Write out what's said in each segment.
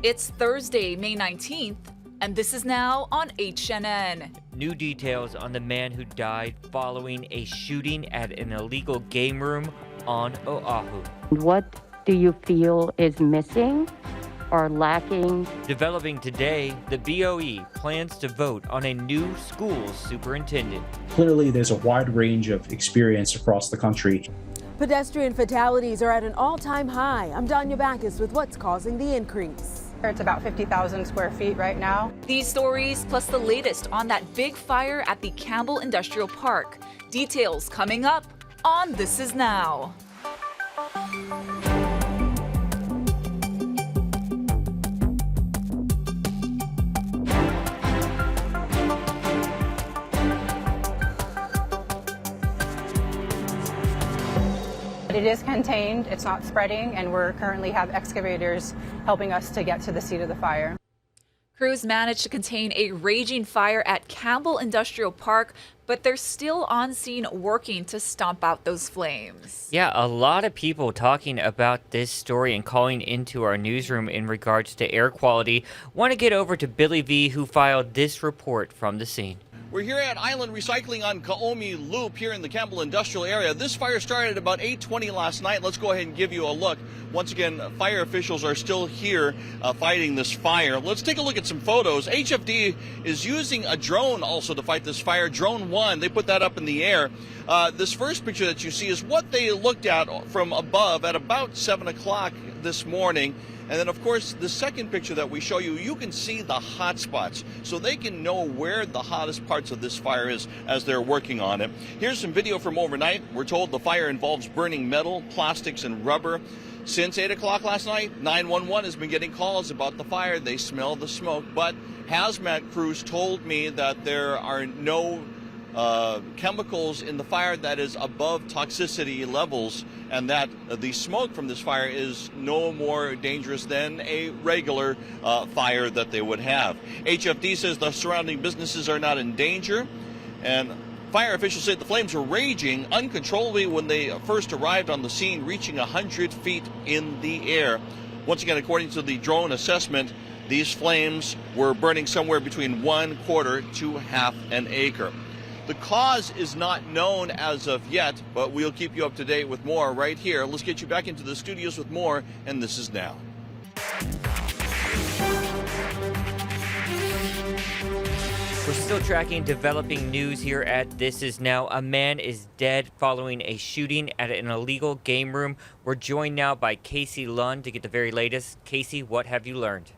It's Thursday, May 19th, and this is now on HNN. New details on the man who died following a shooting at an illegal game room on Oahu. What do you feel is missing or lacking? Developing today, the BOE plans to vote on a new school superintendent. Clearly, there's a wide range of experience across the country. Pedestrian fatalities are at an all-time high. I'm Danya Backus with what's causing the increase. It's about 50,000 square feet right now. These stories plus the latest on that big fire at the Campbell Industrial Park. Details coming up on This Is Now. It is contained, it's not spreading, and we're currently have excavators helping us to get to the seat of the fire. Crews managed to contain a raging fire at Campbell Industrial Park, but they're still on scene working to stomp out those flames. Yeah, a lot of people talking about this story and calling into our newsroom in regards to air quality. Want to get over to Billy V, who filed this report from the scene. We're here at Island Recycling on Kaomi Loop here in the Campbell Industrial area. This fire started at about 8:20 last night. Let's go ahead and give you a look. Once again, fire officials are still here fighting this fire. Let's take a look at some photos. HFD is using a drone also to fight this fire. Drone 1, they put that up in the air. This first picture that you see is what they looked at from above at about 7 o'clock this morning. And then, of course, the second picture that we show you, you can see the hot spots, so they can know where the hottest parts of this fire is as they're working on it. Here's some video from overnight. We're told the fire involves burning metal, plastics, and rubber. Since 8 o'clock last night, 911 has been getting calls about the fire. They smell the smoke, but hazmat crews told me that there are no chemicals in the fire that is above toxicity levels, and that the smoke from this fire is no more dangerous than a regular fire that they would have. HFD says the surrounding businesses are not in danger, and fire officials say the flames were raging uncontrollably when they first arrived on the scene, reaching 100 feet in the air. Once again, according to the drone assessment, these flames were burning somewhere between 1/4 to half an acre. The cause is not known as of yet, but we'll keep you up to date with more right here. Let's get you back into the studios with more, and This Is Now. We're still tracking developing news here at This Is Now. A man is dead following a shooting at an illegal game room. We're joined now by Casey Lund to get the very latest. Casey, what have you learned?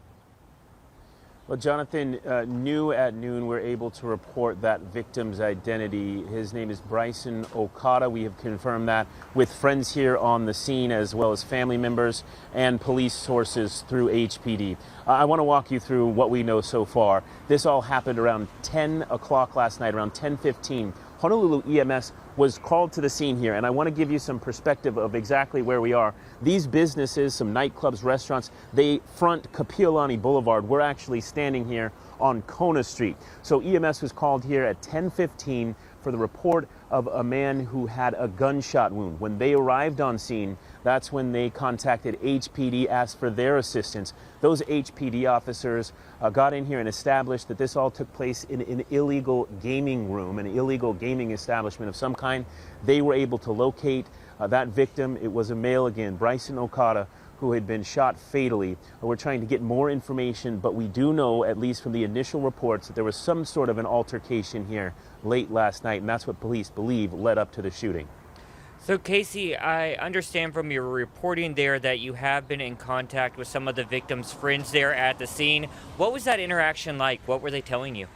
Well, Jonathan, new at noon, we're able to report that victim's identity. His name is Bryson Okada. We have confirmed that with friends here on the scene, as well as family members and police sources through HPD. I want to walk you through what we know so far. This all happened around 10 o'clock last night, around 10:15. Honolulu EMS was called to the scene here, and I want to give you some perspective of exactly where we are. These businesses, some nightclubs, restaurants, they front Kapiolani Boulevard. We're actually standing here on Kona Street. So EMS was called here at 10:15 for the report of a man who had a gunshot wound. When they arrived on scene, that's when they contacted HPD, asked for their assistance. Those HPD officers got in here and established that this all took place in an illegal gaming room, an illegal gaming establishment of some kind. They were able to locate that victim. It was a male again, Bryson Okada, who had been shot fatally. We're trying to get more information, but we do know, at least from the initial reports, that there was some sort of an altercation here late last night, and that's what police believe led up to the shooting. So, Casey, I understand from your reporting there that you have been in contact with some of the victims' friends there at the scene. What was that interaction like? What were they telling you?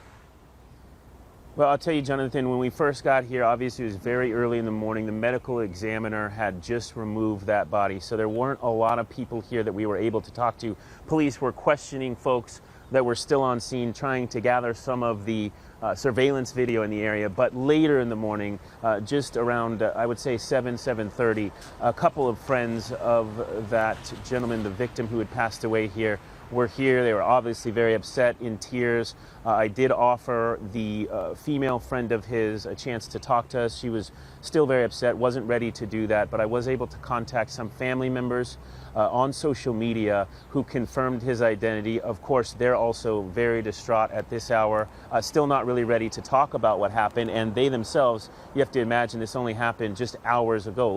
Well, I'll tell you, Jonathan, when we first got here, obviously it was very early in the morning. The medical examiner had just removed that body, so there weren't a lot of people here that we were able to talk to. Police were questioning folks that were still on scene, trying to gather some of the surveillance video in the area. But later in the morning, just around, I would say 7:30, a couple of friends of that gentleman, the victim who had passed away here, were here. They were obviously very upset, in tears. I did offer the female friend of his a chance to talk to us. She was still very upset, wasn't ready to do that, but I was able to contact some family members on social media who confirmed his identity. Of course, they're also very distraught at this hour, still not really ready to talk about what happened, and they themselves, you have to imagine this only happened just hours ago,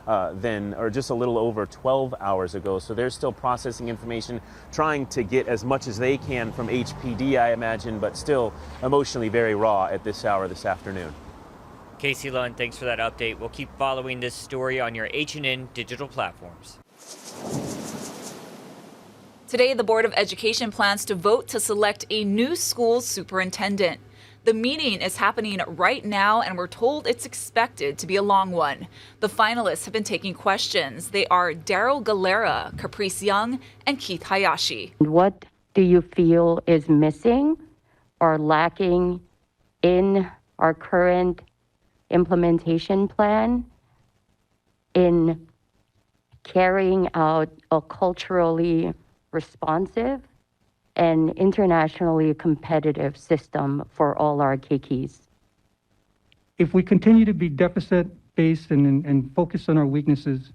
or just a little over 12 hours ago, so they're still processing information, trying to get as much as they can from HPD, I imagine, but still emotionally very raw at this hour this afternoon. Casey Lund, thanks for that update. We'll keep following this story on your H&N digital platforms. Today, the Board of Education plans to vote to select a new school superintendent. The meeting is happening right now, and we're told it's expected to be a long one. The finalists have been taking questions. They are Daryl Galera, Caprice Young, and Keith Hayashi. What do you feel is missing or lacking in our current implementation plan in carrying out a culturally responsive and internationally competitive system for all our keikis? If we continue to be deficit-based and focus on our weaknesses,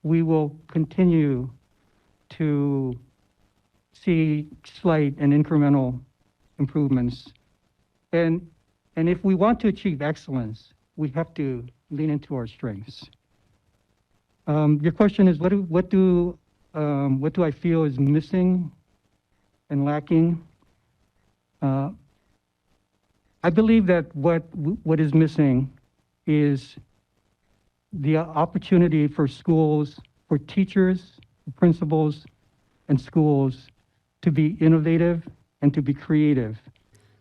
we will continue to see slight and incremental improvements. And if we want to achieve excellence, we have to lean into our strengths. Your question is, what do I feel is missing and lacking? I believe that what is missing is the opportunity for schools, for teachers, principals, and schools to be innovative and to be creative.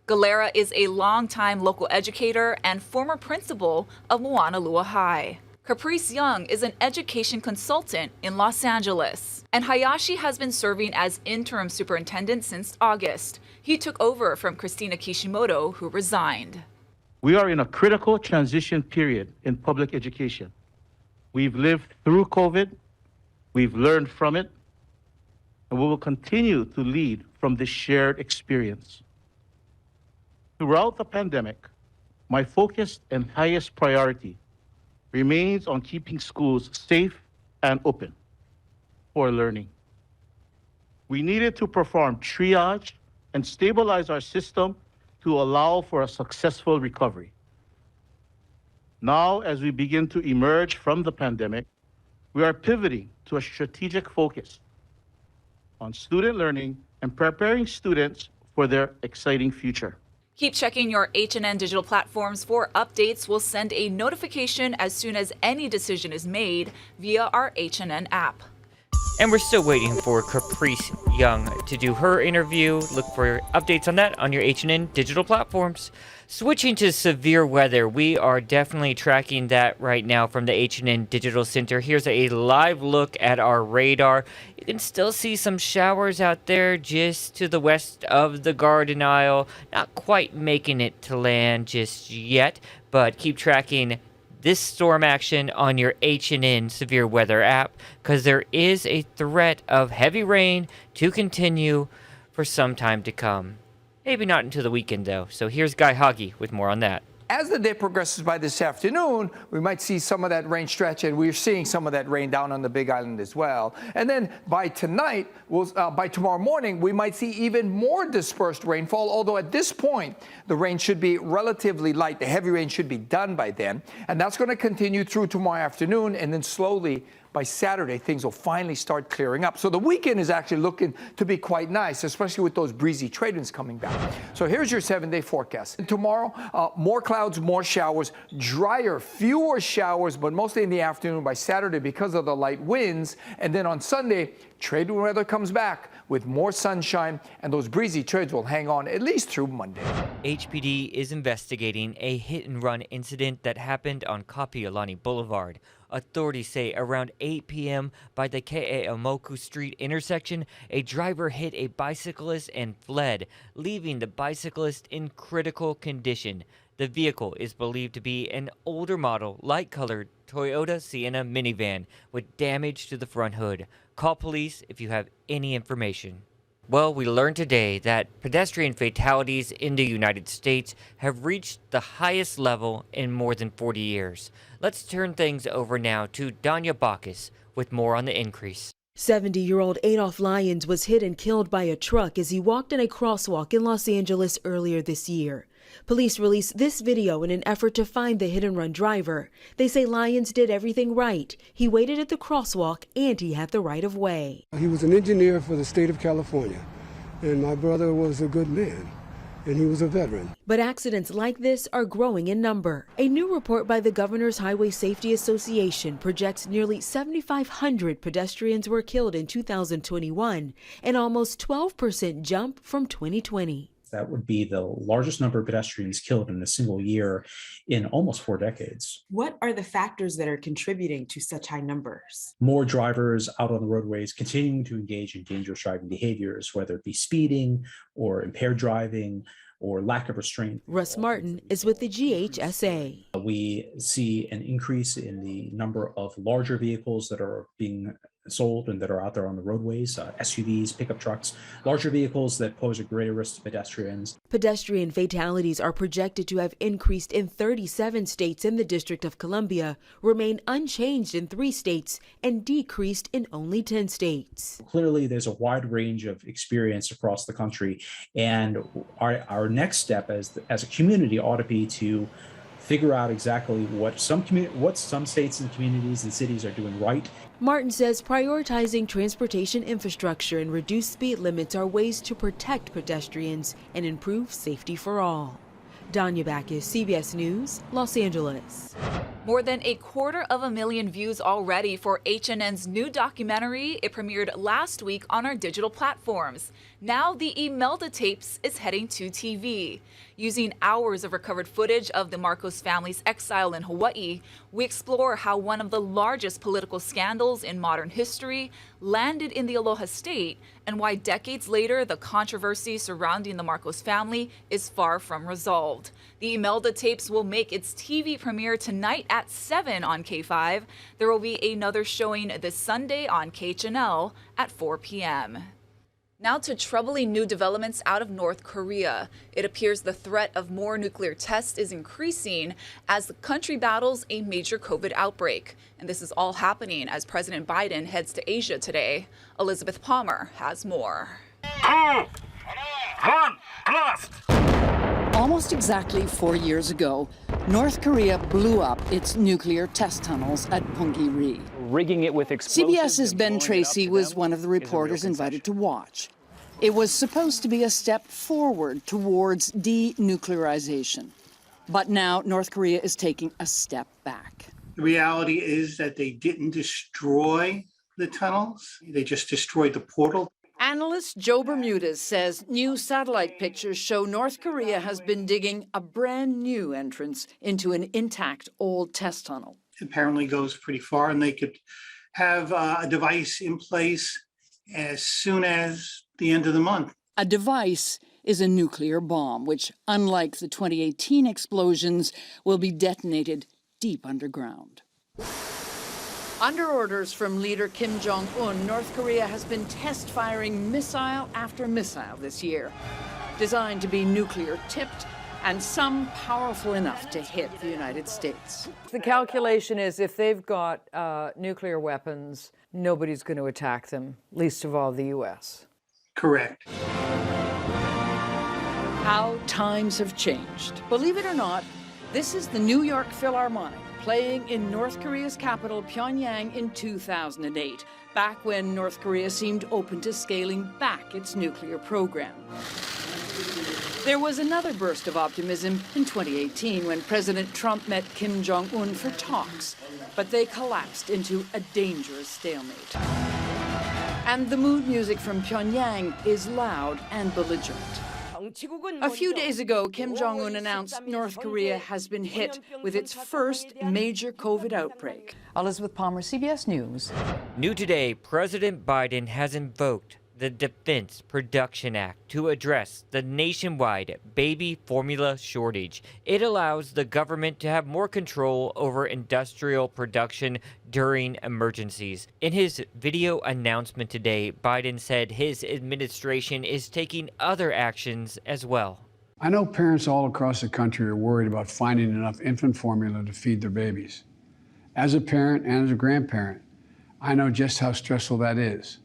Galera is a longtime local educator and former principal of Moanalua High. Caprice Young is an education consultant in Los Angeles. And Hayashi has been serving as interim superintendent since August. He took over from Christina Kishimoto, who resigned. We are in a critical transition period in public education. We've lived through COVID, we've learned from it, and we will continue to lead from this shared experience. Throughout the pandemic, my focus and highest priority remains on keeping schools safe and open for learning. We needed to perform triage and stabilize our system to allow for a successful recovery. Now, as we begin to emerge from the pandemic, we are pivoting to a strategic focus on student learning and preparing students for their exciting future. Keep checking your H&N digital platforms for updates. We'll send a notification as soon as any decision is made via our H&N app. And we're still waiting for Caprice Young to do her interview. Look for updates on that on your H&N digital platforms. Switching to severe weather, we are definitely tracking that right now from the H&N Digital Center. Here's a live look at our radar. You can still see some showers out there just to the west of the Garden Isle. Not quite making it to land just yet, but keep tracking this storm action on your H&N Severe Weather app, because there is a threat of heavy rain to continue for some time to come. Maybe not until the weekend, though. So here's Guy Hoggy with more on that. As the day progresses by this afternoon, we might see some of that rain stretch, and we're seeing some of that rain down on the Big Island as well. And then by tonight, by tomorrow morning, we might see even more dispersed rainfall, although at this point, the rain should be relatively light. The heavy rain should be done by then. And that's going to continue through tomorrow afternoon, and then slowly by Saturday, things will finally start clearing up. So the weekend is actually looking to be quite nice, especially with those breezy trade winds coming back. So here's your 7-day forecast. Tomorrow, more clouds, more showers, drier, fewer showers, but mostly in the afternoon by Saturday because of the light winds. And then on Sunday, trade wind weather comes back with more sunshine, and those breezy trades will hang on at least through Monday. HPD is investigating a hit-and-run incident that happened on Kapiolani Boulevard. Authorities say around 8 p.m. by the Ke'eaumoku Street intersection, a driver hit a bicyclist and fled, leaving the bicyclist in critical condition. The vehicle is believed to be an older model, light-colored Toyota Sienna minivan with damage to the front hood. Call police if you have any information. Well, we learned today that pedestrian fatalities in the United States have reached the highest level in more than 40 years. Let's turn things over now to Danya Bacchus with more on the increase. 70-year-old Adolph Lyons was hit and killed by a truck as he walked in a crosswalk in Los Angeles earlier this year. Police released this video in an effort to find the hit-and-run driver. They say Lyons did everything right. He waited at the crosswalk and he had the right of way. He was an engineer for the state of California, and my brother was a good man, and he was a veteran. But accidents like this are growing in number. A new report by the Governor's Highway Safety Association projects nearly 7,500 pedestrians were killed in 2021, an almost 12% jump from 2020. That would be the largest number of pedestrians killed in a single year in almost 4 decades. What are the factors that are contributing to such high numbers? More drivers out on the roadways continuing to engage in dangerous driving behaviors, whether it be speeding or impaired driving or lack of restraint. Russ Martin is with the GHSA. We see an increase in the number of larger vehicles that are being sold and that are out there on the roadways, SUVs, pickup trucks, larger vehicles that pose a greater risk to pedestrians. Pedestrian fatalities are projected to have increased in 37 states in the District of Columbia, remain unchanged in 3 states, and decreased in only 10 states. Clearly, there's a wide range of experience across the country, and our next step as a community ought to be to figure out exactly what some states and communities and cities are doing right. Martin says prioritizing transportation infrastructure and reduced speed limits are ways to protect pedestrians and improve safety for all. Danya Bacchus, CBS News, Los Angeles. More than 250,000 views already for HNN's new documentary. It premiered last week on our digital platforms. Now the Imelda tapes is heading to TV. Using hours of recovered footage of the Marcos family's exile in Hawaii, we explore how one of the largest political scandals in modern history landed in the Aloha State and why decades later the controversy surrounding the Marcos family is far from resolved. The Imelda tapes will make its TV premiere tonight at 7 on K5. There will be another showing this Sunday on KHNL at 4 p.m. Now to troubling new developments out of North Korea. It appears the threat of more nuclear tests is increasing as the country battles a major COVID outbreak. And this is all happening as President Biden heads to Asia today. Elizabeth Palmer has more. 2, 1, blast! Almost exactly 4 years ago, North Korea blew up its nuclear test tunnels at Punggye-ri. Rigging it with explosives. CBS's Ben Tracy was one of the reporters invited to watch. It was supposed to be a step forward towards denuclearization. But now North Korea is taking a step back. The reality is that they didn't destroy the tunnels. They just destroyed the portal. Analyst Joe Bermudez says new satellite pictures show North Korea has been digging a brand new entrance into an intact old test tunnel. Apparently goes pretty far, and they could have a device in place as soon as the end of the month. A device is a nuclear bomb, which, unlike the 2018 explosions, will be detonated deep underground. Under orders from leader Kim Jong-un, North Korea has been test-firing missile after missile this year, designed to be nuclear-tipped and some powerful enough to hit the United States. The calculation is if they've got nuclear weapons, nobody's going to attack them, least of all the U.S. Correct. How times have changed. Believe it or not, this is the New York Philharmonic playing in North Korea's capital, Pyongyang, in 2008, back when North Korea seemed open to scaling back its nuclear program. There was another burst of optimism in 2018 when President Trump met Kim Jong-un for talks, but they collapsed into a dangerous stalemate. And the mood music from Pyongyang is loud and belligerent. A few days ago, Kim Jong-un announced North Korea has been hit with its first major COVID outbreak. Elizabeth Palmer, CBS News. New today, President Biden has invoked the Defense Production Act to address the nationwide baby formula shortage. It allows the government to have more control over industrial production during emergencies. In his video announcement today, Biden said his administration is taking other actions as well. I know parents all across the country are worried about finding enough infant formula to feed their babies. As a parent and as a grandparent, I know just how stressful that is.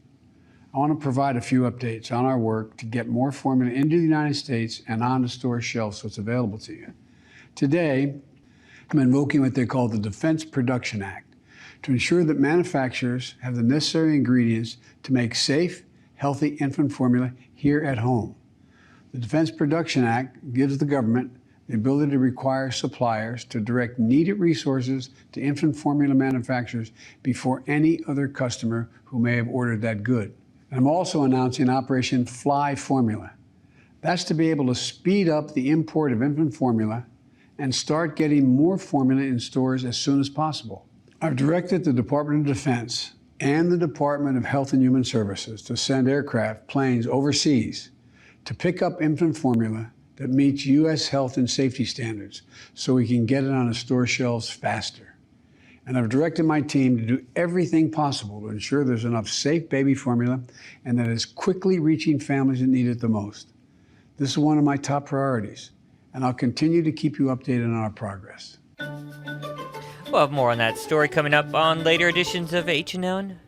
I want to provide a few updates on our work to get more formula into the United States and on the store shelves so it's available to you. Today, I'm invoking what they call the Defense Production Act to ensure that manufacturers have the necessary ingredients to make safe, healthy infant formula here at home. The Defense Production Act gives the government the ability to require suppliers to direct needed resources to infant formula manufacturers before any other customer who may have ordered that good. I'm also announcing Operation Fly Formula. That's to be able to speed up the import of infant formula and start getting more formula in stores as soon as possible. I've directed the Department of Defense and the Department of Health and Human Services to send aircraft, planes overseas to pick up infant formula that meets U.S. health and safety standards so we can get it on the store shelves faster. And I've directed my team to do everything possible to ensure there's enough safe baby formula and that it's quickly reaching families that need it the most. This is one of my top priorities, and I'll continue to keep you updated on our progress. We'll have more on that story coming up on later editions of H&N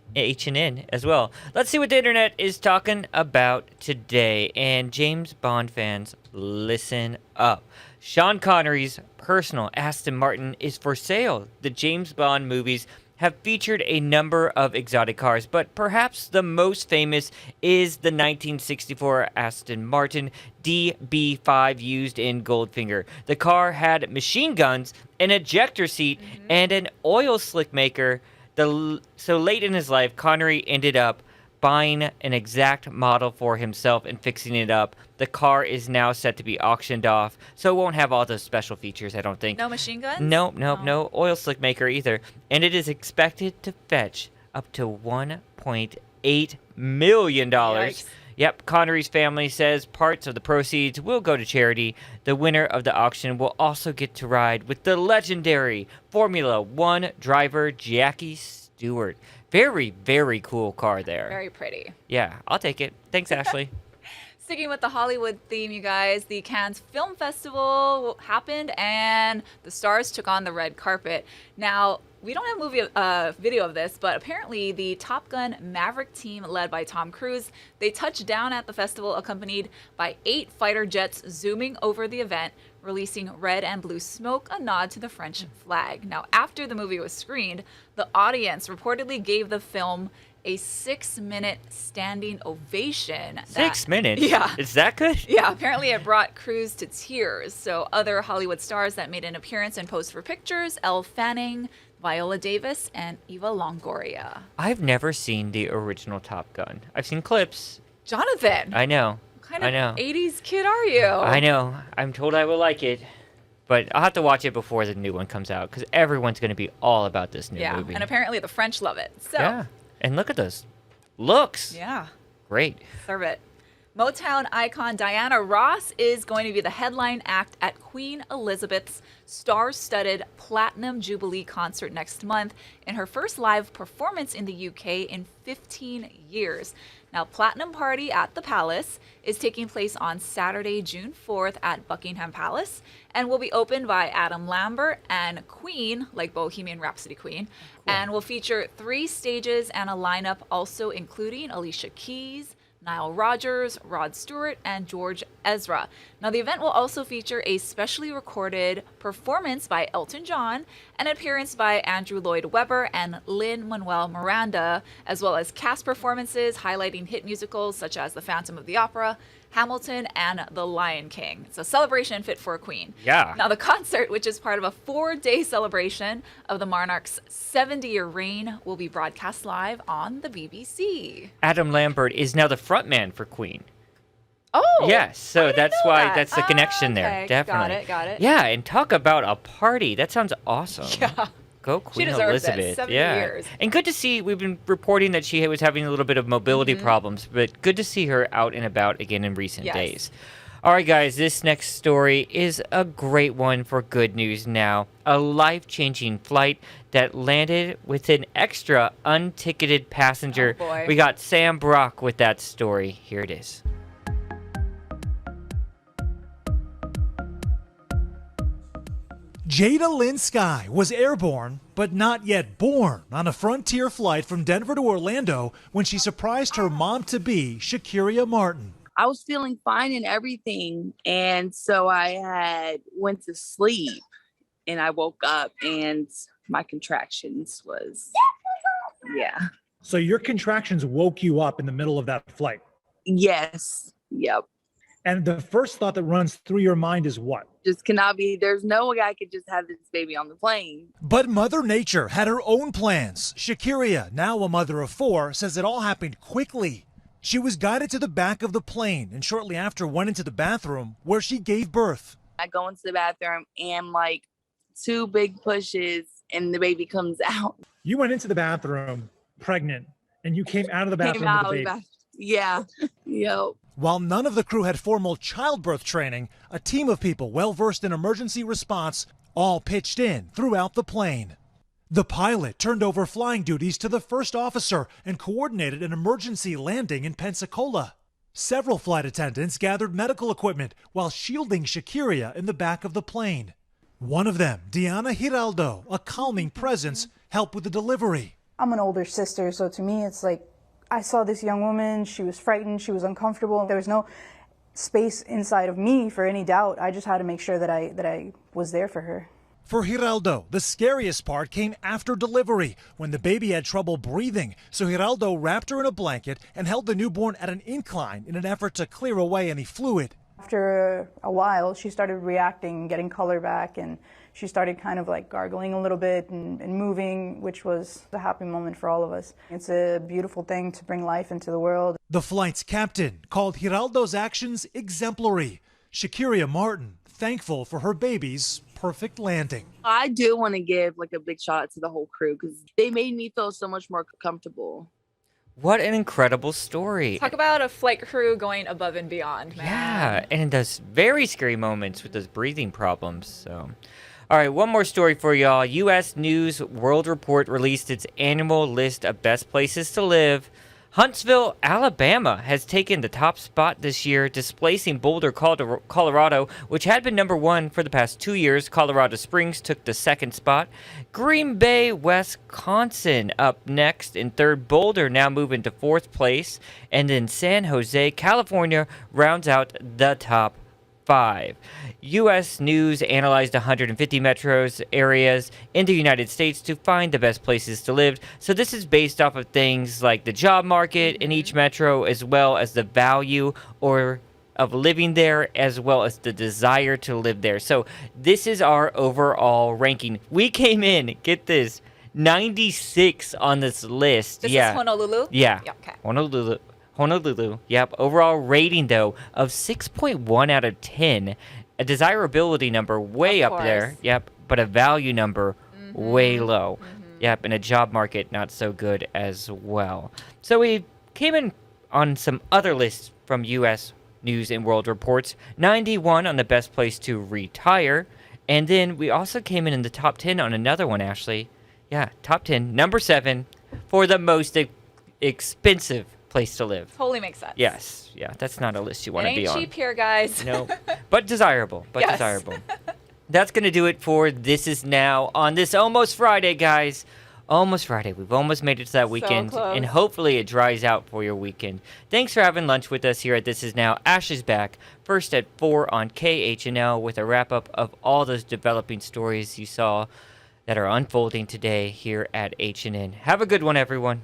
as well. Let's see what the internet is talking about today. And James Bond fans, listen up. Sean Connery's personal Aston Martin is for sale. The James Bond movies have featured a number of exotic cars, but perhaps the most famous is the 1964 Aston Martin DB5 used in Goldfinger. The car had machine guns, an ejector seat, and an oil slick maker. So late in his life, Connery ended up buying an exact model for himself and fixing it up. The car is now set to be auctioned off, so it won't have all those special features, I don't think. No machine guns? No oil slick maker either. And it is expected to fetch up to $1.8 million. Yikes. Yep, Connery's family says parts of the proceeds will go to charity. The winner of the auction will also get to ride with the legendary Formula One driver Jackie Stewart. Very, very cool car there. Very pretty. Yeah, I'll take it. Thanks, Ashley. Sticking with the Hollywood theme, you guys, the Cannes Film Festival happened and the stars took on the red carpet. Now, we don't have video of this, but apparently the Top Gun Maverick team led by Tom Cruise, they touched down at the festival accompanied by 8 fighter jets zooming over the event, releasing red and blue smoke, a nod to the French flag. Now, after the movie was screened, the audience reportedly gave the film a 6-minute standing ovation. 6 minutes? Yeah. Is that good? Yeah, apparently it brought Cruise to tears. So other Hollywood stars that made an appearance and posed for pictures, Elle Fanning, Viola Davis, and Eva Longoria. I've never seen the original Top Gun. I've seen clips. Jonathan! I know. What kind of 80s kid are you? I know. I'm told I will like it. But I'll have to watch it before the new one comes out because everyone's going to be all about this new movie. Yeah, and apparently the French love it. So. Yeah, and look at those looks. Yeah. Great. Serve it. Motown icon Diana Ross is going to be the headline act at Queen Elizabeth's star-studded Platinum Jubilee concert next month in her first live performance in the UK in 15 years. Now, Platinum Party at the Palace is taking place on Saturday, June 4th at Buckingham Palace and will be opened by Adam Lambert and Queen, like Bohemian Rhapsody Queen, and will feature 3 stages and a lineup also including Alicia Keys, Nile Rodgers, Rod Stewart, and George Ezra. Now, the event will also feature a specially recorded performance by Elton John, an appearance by Andrew Lloyd Webber and Lin-Manuel Miranda, as well as cast performances highlighting hit musicals such as The Phantom of the Opera, Hamilton, and The Lion King. It's a celebration fit for a queen. Yeah. Now, the concert, which is part of a 4-day celebration of the monarch's 70-year reign, will be broadcast live on the BBC. Adam Lambert is now the frontman for Queen. Oh. Yes, so that's know why that. that's the connection there. Okay. Definitely. Got it. Yeah, and talk about a party. That sounds awesome. Yeah. Go Queen deserves it. Elizabeth. 70 yeah. years. And good to see, we've been reporting that she was having a little bit of mobility problems, but good to see her out and about again in recent days. All right, guys, this next story is a great one for good news now. A life-changing flight that landed with an extra unticketed passenger. Oh, boy. We got Sam Brock with that story. Here it is. Jada Lynn Sky was airborne, but not yet born, on a Frontier flight from Denver to Orlando when she surprised her mom-to-be, Shakiria Martin. I was feeling fine and everything, and so I went to sleep, and I woke up, and my contractions was, yeah. So your contractions woke you up in the middle of that flight? Yes, yep. And the first thought that runs through your mind is what? Just cannot be, there's no way I could just have this baby on the plane. But Mother Nature had her own plans. Shakiria, now a mother of 4, says it all happened quickly. She was guided to the back of the plane and shortly after went into the bathroom where she gave birth. I go into the bathroom and like 2 big pushes and the baby comes out. You went into the bathroom pregnant and you came out of the bathroom with the baby. Yeah, yep. While none of the crew had formal childbirth training, a team of people well-versed in emergency response all pitched in throughout the plane. The pilot turned over flying duties to the first officer and coordinated an emergency landing in Pensacola. Several flight attendants gathered medical equipment while shielding Shakiria in the back of the plane. One of them, Diana Giraldo, a calming presence, helped with the delivery. I'm an older sister, so to me it's like, I saw this young woman, she was frightened, she was uncomfortable. There was no space inside of me for any doubt. I just had to make sure that I was there for her. For Giraldo, the scariest part came after delivery, when the baby had trouble breathing. So Giraldo wrapped her in a blanket and held the newborn at an incline in an effort to clear away any fluid. After a while, she started reacting, getting color back, and she started kind of like gargling a little bit and moving, which was a happy moment for all of us. It's a beautiful thing to bring life into the world. The flight's captain called Giraldo's actions exemplary. Shakiria Martin, thankful for her baby's perfect landing. I do want to give like a big shout out to the whole crew because they made me feel so much more comfortable. What an incredible story. Talk about a flight crew going above and beyond, man. Yeah, and those very scary moments with those breathing problems. So, all right, one more story for y'all. U.S. News World Report released its annual list of best places to live. Huntsville, Alabama has taken the top spot this year, displacing Boulder, Colorado, which had been number 1 for the past 2 years. Colorado Springs took the 2nd spot. Green Bay, Wisconsin up next in 3rd. Boulder now moving to 4th place. And then San Jose, California rounds out the top 5. U.S. News analyzed 150 metros areas in the United States to find the best places to live. So this is based off of things like the job market in each metro, as well as the value of living there, as well as the desire to live there. So this is our overall ranking. We came in, get this, 96 on this list. This is Honolulu? Yeah. Okay. Honolulu, yep. Overall rating, though, of 6.1 out of 10. A desirability number way up there, yep. But a value number way low. Yep, and a job market not so good as well. So we came in on some other lists from U.S. News and World Reports. 91 on the best place to retire. And then we also came in the top 10 on another one, Ashley. Yeah, top 10, number 7, for the most expensive place to live. Totally makes sense. Yes. Yeah, that's not a list you want to be on. It ain't cheap here, guys. No, but desirable. Desirable. That's going to do it for This Is Now on this almost Friday, guys. Almost Friday. We've almost made it to that weekend. Close. And hopefully it dries out for your weekend. Thanks for having lunch with us here at This Is Now. Ashley's back first at 4 on KHNL with a wrap-up of all those developing stories you saw that are unfolding today here at HNN. Have a good one, everyone.